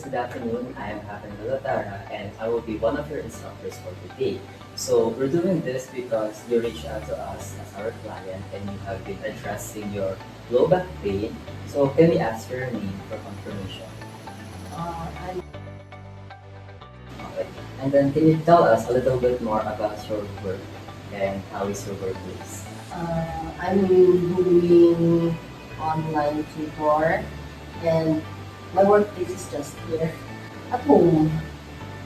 good afternoon. I am Happen Latara and I will be one of your instructors for today. So we're doing this because you reached out to us as our client and you have been addressing your low back pain. So can we ask your name for confirmation? I'm Okay. And then can you tell us a little bit more about your work and how is your workplace? I'm doing online tutor, and my workplace is just here at home.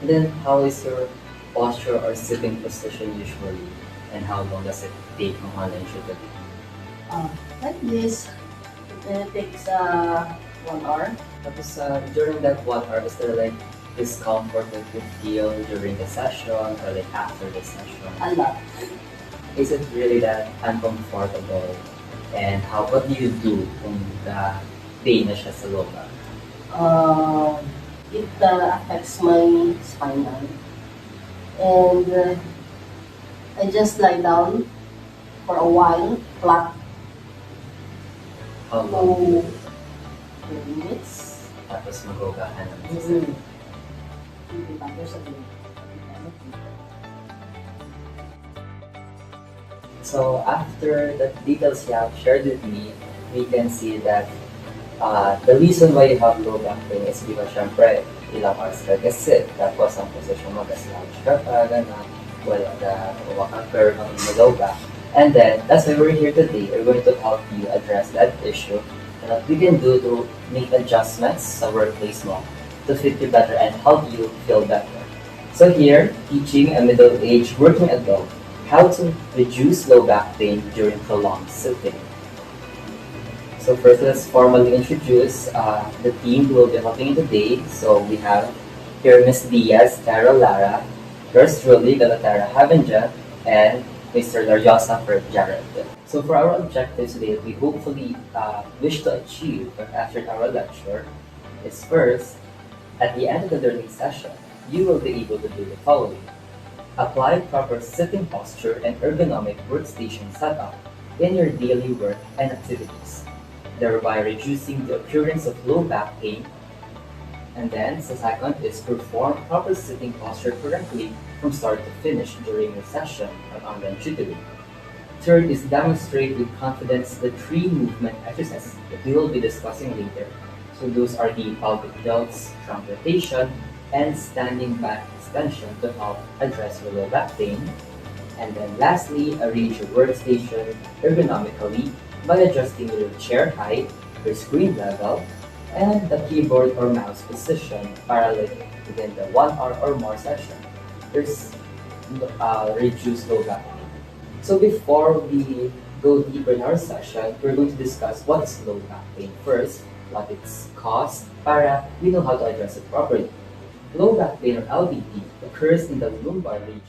And then how is your posture or sitting position usually and how long does it take from online tutoring? Like this, it takes 1 hour. Tapos during that 1 hour, is there like discomfort that you feel during the session or like after the session? A lot. Is it really that uncomfortable? And what do you do kung the pain na siya sa low back? It affects my spinal, and I just lie down for a while, flat, How long do you do? 2 minutes. Tapos mag-yoga ka naman sa Mm-hmm. 20 years ago. So after the details you have shared with me, we can see that the reason why you have low back pain is because syempre ilang hours ka kasi tapos ang posisyon mo slouch ka pa, gano'n, wala ka curve ang low back. And then, that's why we're here today. We're going to help you address that issue and what we can do to make adjustments sa workplace mo to fit you better and help you feel better. So here, teaching a middle-aged working adult how to reduce low back pain during prolonged sitting. So first, let's formally introduce the team who will be helping you today. So we have here Ms. Diaz, Tara Lara, yours truly, Galatara Havenja, and Mr. Lariosa for Jared. So for our objectives today, we hopefully wish to achieve after our lecture is first, at the end of the learning session, you will be able to do the following. Apply proper sitting posture and ergonomic workstation setup in your daily work and activities, thereby reducing the occurrence of low back pain. And then, the second is perform proper sitting posture correctly from start to finish during your session of online tutoring. Third is demonstrate with confidence the 3 movement exercises that we will be discussing later. So those are the pelvic tilts, trunk rotation, and standing back extension to help address your low back pain. And then lastly, arrange your workstation ergonomically by adjusting your chair height, your screen level, and the keyboard or mouse position parallel within the 1 hour or more session. There's reduce low back pain. So before we go deeper in our session, we're going to discuss what is low back pain first, what its cause, para we know how to address it properly. Low back pain or LBP occurs in the lumbar region.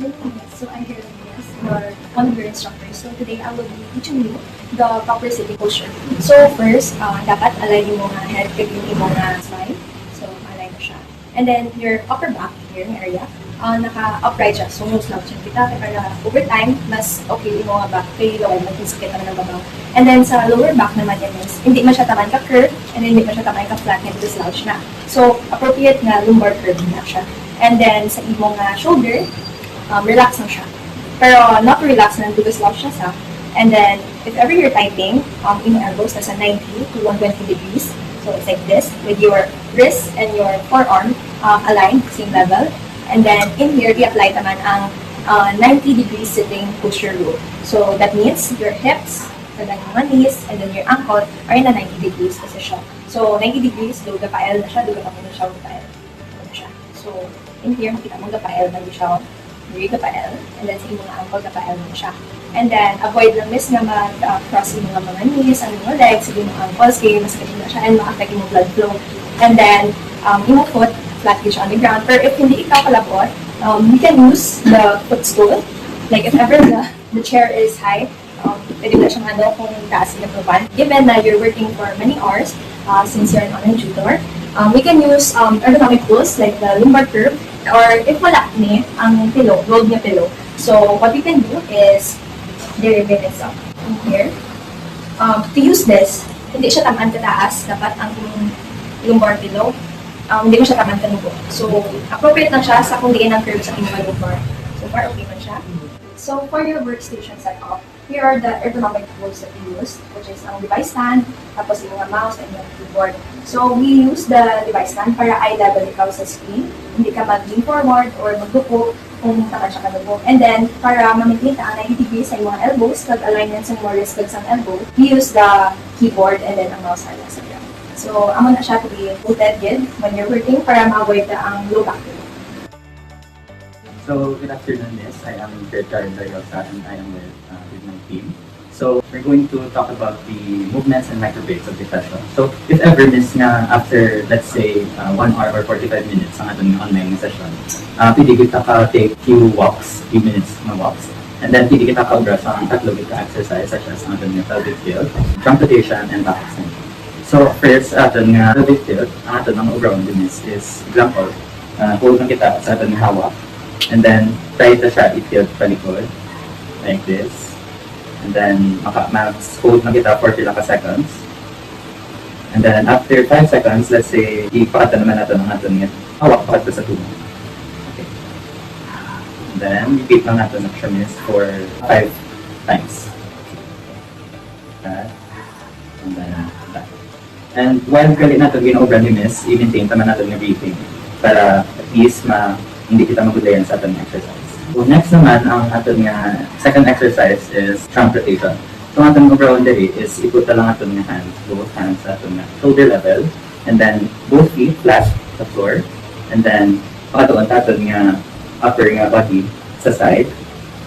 So I'm here yes, your one of your instructors. So today I will be teaching you the proper sitting posture. So first, dapat align yung mga head kag yung mga spine. So align mo siya. And then your upper back here yung area, naka-upright siya. So most slouch yung kita. Kaya over time, mas okay yung mga back kay lower, mag-sakit naman ng babaw. And then sa lower back naman yan is, hindi man siya taman ka-curve, and then hindi man siya taman ka-flat, hindi slouch na. So appropriate nga lumbar curve na siya. And then sa imong shoulder, relax lang siya. Pero not to relax na because slouch siya sa. And then, if ever you're typing, in your elbows, nasa 90 to 120 degrees. So it's like this, with your wrist and your forearm aligned, same level. And then, in here, i-apply naman ang 90 degrees sitting posture rule. So that means your hips, and then your knees, and then your ankle are in a 90 degrees position. So 90 degrees, do gapael na siya, do gapael na siya, gapael. So in here, makita mo gapael na siya, very gapael, and then sa imong ankle, gapael na siya. And then, avoid lang miss na mag-cross yung mga knees, ang mga legs, yung mga ankles, kaya masakit na siya, and ma-affect yung blood flow. And then, yung foot, flat siya on the ground. Pero if hindi ikaw kalabot, we can use the footstool. Like if ever the chair is high, pwede mo na siyang kung taas na proban. Given na you're working for many hours, since you're an online tutor, we can use ergonomic tools like the lumbar curve, or if wala ni, ang pillow, rolled na pillow. So what we can do is, derivative up in here. To use this, hindi siya tamaan kataas, dapat ang lumbar pillow, hindi mo siya tamaan kanubo. So appropriate lang siya sa kung diin ang curve sa inyong lumbar. So far, okay man siya. So for your workstation setup, here are the ergonomic tools that we use, which is ang device stand, tapos yung mga mouse and yung keyboard. So we use the device stand para eye level ikaw sa screen, hindi ka mag-lean forward or magdupo kung taman siya kadugo. And then, para ma-maintain ka ang 90 degrees sa mga elbows, kag-alignment sa mga wrist kag sa elbow, we use the keyboard and then ang mouse stand sa ground. So, amo na siya to be rooted good when you're working para ma-avoid ka ang low back pain. So, good afternoon, Miss. I am Richard Dayosa and I am with my team. So, we're going to talk about the movements and microbreaks of the session. So, if ever, Miss, nga after, let's say, 1 hour or 45 minutes ang ating online session, pwede kita ka-take few minutes na walks. And then, pwede kita ka-brush ang tatlo kita exercise such as ang ating pelvic tilt, trunk rotation, and back extension. So, first, ating pelvic tilt, ang ating overall Miss, is example, hold lang kita sa ating hawak. And then, try to siya i-tilt palikod, like this. And then, max hold na kita for ilang seconds. And then, after 5 seconds, let's say, ipakata naman natin ang ating hawak pakata sa tubo. Okay. And then, repeat lang natin ang siya for 5 times. That. And then, that. And while galit natin gina-over ni Miss, i-maintain naman natin yung breathing para at least hindi kita magulayan sa ating exercise. So next naman, ang ating second exercise is trunk rotation. So ang ating overall dali is iput lang ating hands, both hands at ating shoulder level, and then both feet flat sa floor, and then pakatuon ating upper body sa side,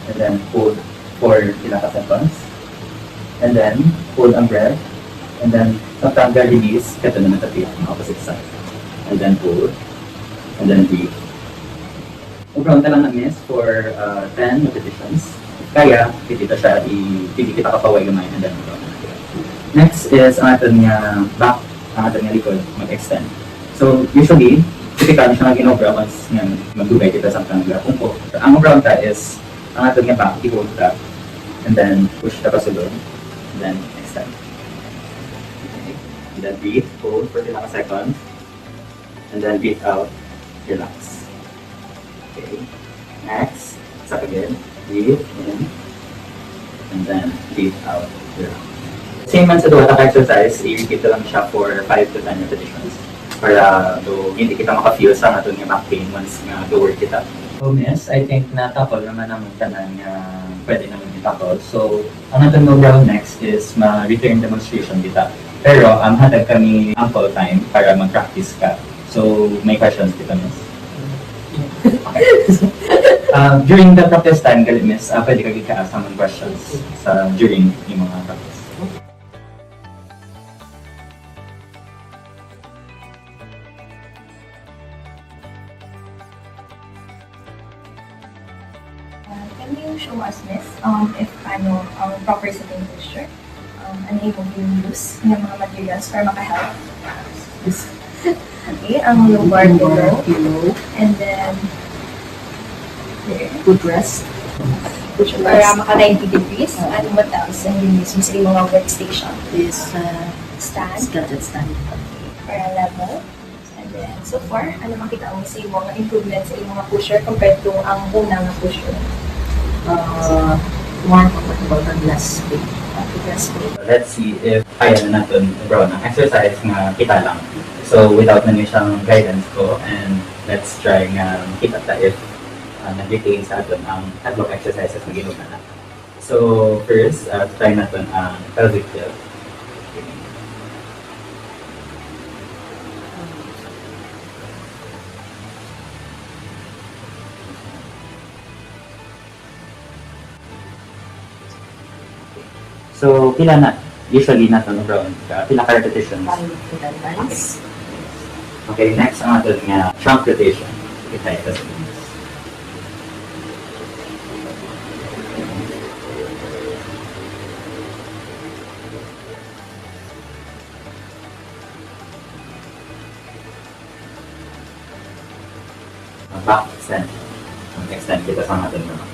and then hold for ilang seconds, and then hold ang breath, and then sometimes release, kata naman sa feet on opposite side, and then hold, and then breathe. Overall lang na Miss for 10 repetitions. Kaya, pwede kita kapaway gamay and then next is ang ating back, ang ating likod mag-extend. So, usually, typically siya nag-in-overall once mag-dugay kita sa pangagapong. Ang overall ta is ang ating back, i-hold ka, and then push ka pasulod, and then extend. Okay. And then breathe, hold for ilang seconds, and then breathe out, relax. Okay. Next, suck again. Breathe in. And then breathe out. Relax. Same man sa duwata exercise, i-repeat lang siya for 5 to 10 repetitions. Para hindi kita maka-feel sa nga back pain once nga do-work kita. So Miss, I think na-tackle naman ang tanan nga pwede naman i-tackle. So, ang ating overall next is ma-return demonstration kita. Pero, hatag kami ample time para mag-practice ka. So, may questions kita, Miss? During the practice time, Miss, pwede ka gika-ask ng questions during yung mga practice. can you show us, Miss, if ano, ang proper sitting posture? Ano yung use ng mga materials para makahelp? Okay, ang lumbar below. And then, here. Good rest. Para maka 90 degrees. And what else? And yung use mo sa iyong mga workstation. Is Stand. stand. Para level. And then, so far, ano makita mo sa iyong mga improvements sa iyong mga pusher compared to ang unang pusher? More comfortable and less pain. Let's see if kaya na natin bro ng exercise nga kita lang. So without na niyo siyang guidance ko, and let's try nga kita ta if nag-retain sa atin ang tatlong exercises na ginawa na. So first, try natin ang pelvic tilt. So, pila na, usually natin around, pila ka repetitions. Nice. Okay, next ang atin nga trunk rotation. Okay, try this. Back extend. Extend kita sa atin naman.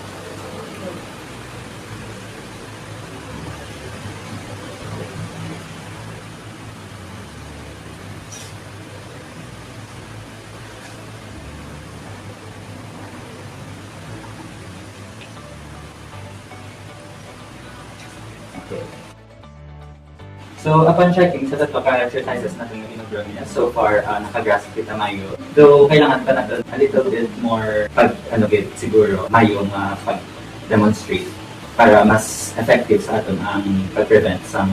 Okay. So, upon checking sa tatlo ka exercises natin yung inobro niya, so far, nakagrasp kita mayo. Though, kailangan pa natin a little bit more siguro, mayo pag-demonstrate para mas effective sa atin ang pag-prevent sa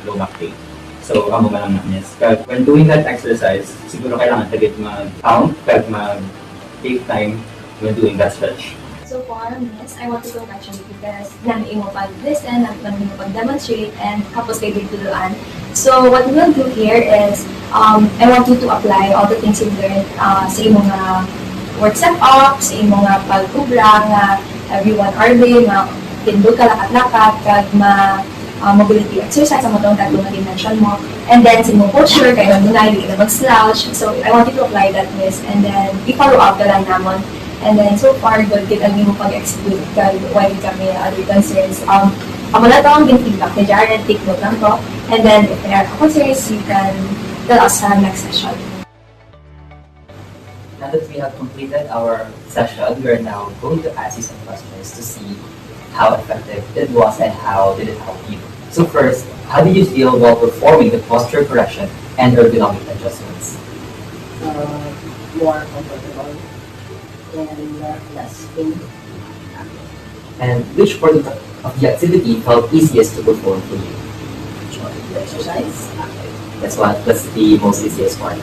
low back pain. So, amo ba lang namin yes. When doing that exercise, siguro kailangan tagit mag-count, mag-take time when doing that stretch. So far, Miss, I want to congratulate you because namin mo pag-listen, namin mo pag-demonstrate, and tapos kayo dituloan. So what we will do here is, I want you to apply all the things you've learned sa imong work setup, sa imong pag-ubra, nga everyone are day, nga tindog ka lakat-lakat, kag mobility exercise, ang matong tatlo na dimension mo. And then, sa imong posture, kayo nandunay, hindi ka mag-slouch. So I want you to apply that, Miss, and then i-follow up ka lang namon. And then, so far, good kita nyo pag-execute ka while kami other concerns. Amo na ito ang feedback ni Jared, take note lang to. And then, if there are concerns, you can tell us sa next session. Now that we have completed our session, we are now going to ask you some questions to see how effective it was and how did it help you. So first, how did you feel while performing the posture correction and ergonomic adjustments? More comfortable and less pain. And which part of the activity felt easiest to perform for you? The exercise. That's the most easiest part.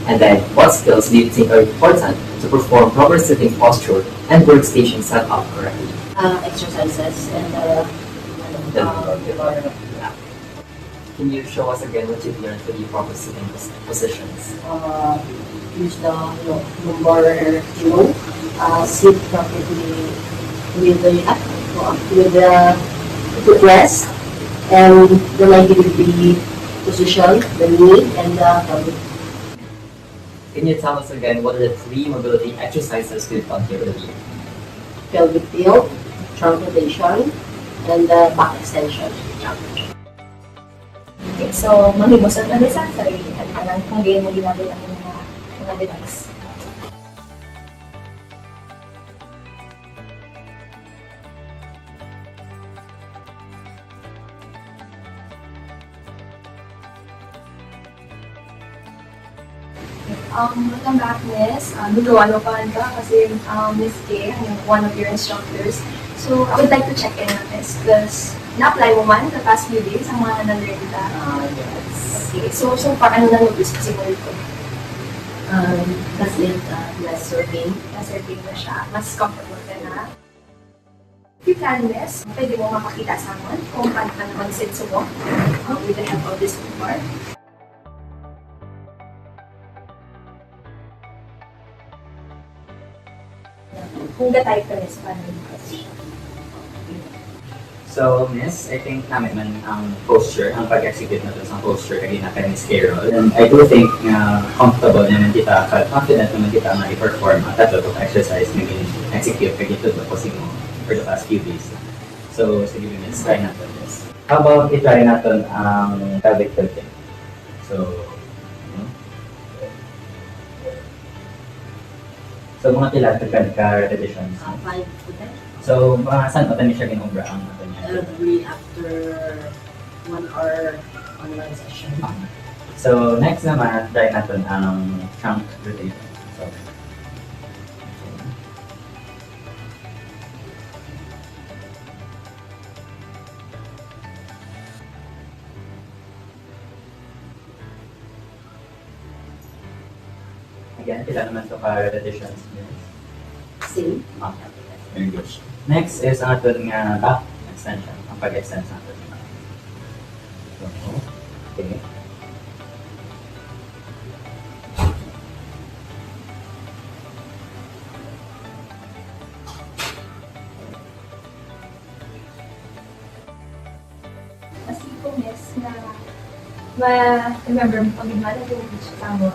And then, what skills do you think are important to perform proper sitting posture and workstation setup correctly? Exercises and Can you show us again what you've learned for the proper sitting positions? use the lumbar below, sit comfortably with the footrest and the 90-degree position, the knee and the pelvic. Can you tell us again what are the 3 mobility exercises we've done here earlier? Pelvic tilt, trunk rotation, and back extension. Okay, so maghimusan na sa sarili at parang kung gayon mo ginagawa ang mga device. Welcome back, Miss. Luluwalo pa rin ka kasi Miss K, one of your instructors. So, I would like to check in on this because na-apply mo man the past few days ang mga na-learn ka. Yes. Okay, so far, ano na notice kasi mo ito? That's it, less surfing. Naserving na siya. Mas comfortable ka na. If you can, Miss, pwede mo mapakita sa amin kung paano ka naman sit sa walk with the help of this bar. Kung the-type ka rin, paano yung position? So, Miss, I think namin man ang posture, ang pag-execute na sa posture kaya na Miss Carol. And I do think comfortable naman kita, confident naman kita na i-perform ang tatlo of exercise na execute kaya ito po mo for the past few days. So, sige Miss, try natin this. How about i-try natin ang pelvic tilting? So, so mga pila ka-repetitions. 5 to 10. So, mga saan pa tayo siya ginobra ang natin niya? Every after 1 hour online session. So, next naman, try natin ang trunk rotation. So, again, pila naman ito ka-repetitions. Same. Okay, very good. Next is ang ating back extension, ang pag-extend sa ating back. So, okay. Kasi ko, miss, na ma-remember mo pag imala yung gusto ka mo.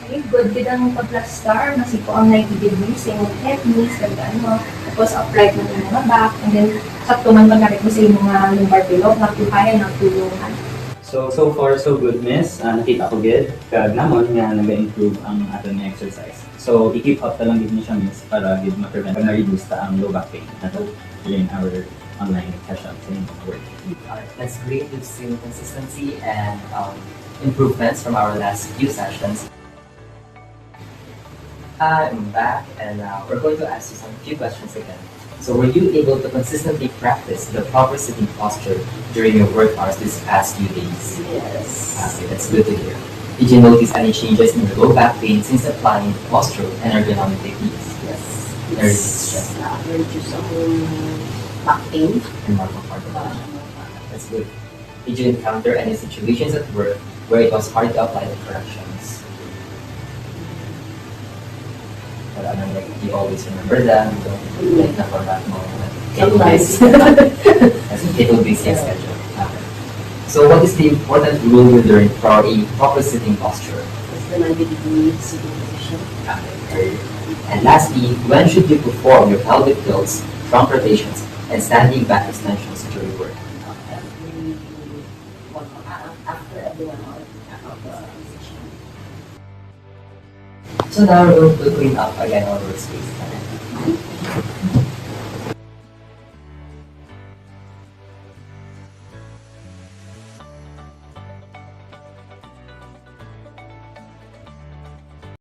Okay, good din ang pag-star, kasi po ang 90 degrees, yung techniques, ganda ano, tapos upright mo yung mga back, and then sakto man pag-nakit mo sa yung mga lumbar below, nakukaya, nakutulungan. So far, so good, Miss. Nakita ko good. Kag namon nga nag-improve ang ating exercise. So, i-keep up na lang din niya siya, Miss, para give ma-prevent pag na-reduce ta ang low back pain nato during our online sessions and work. That's great. We've seen consistency and improvements from our last few sessions. I'm back, and we're going to ask you some few questions again. So, were you able to consistently practice the proper sitting posture during your work hours this past few days? Yes. Okay, that's good to hear. Did you notice any changes in your low back pain since applying the posture and ergonomic techniques? Yes. There's stress now. Reduce ang back pain. And more comfortable. That's good. Did you encounter any situations at work where it was hard to apply the corrections? But I mean, like, you always remember them, you don't like na-format mo. Sometimes. As a table based schedule. Okay. So what is the important rule you learned for a proper sitting posture? It's the 90 degree sitting position. Okay, very good. And lastly, when should you perform your pelvic tilts, trunk rotations, and standing back extensions during work? Every 1 hour, after every 1 hour of the session. So now we're going to clean up again our workspace.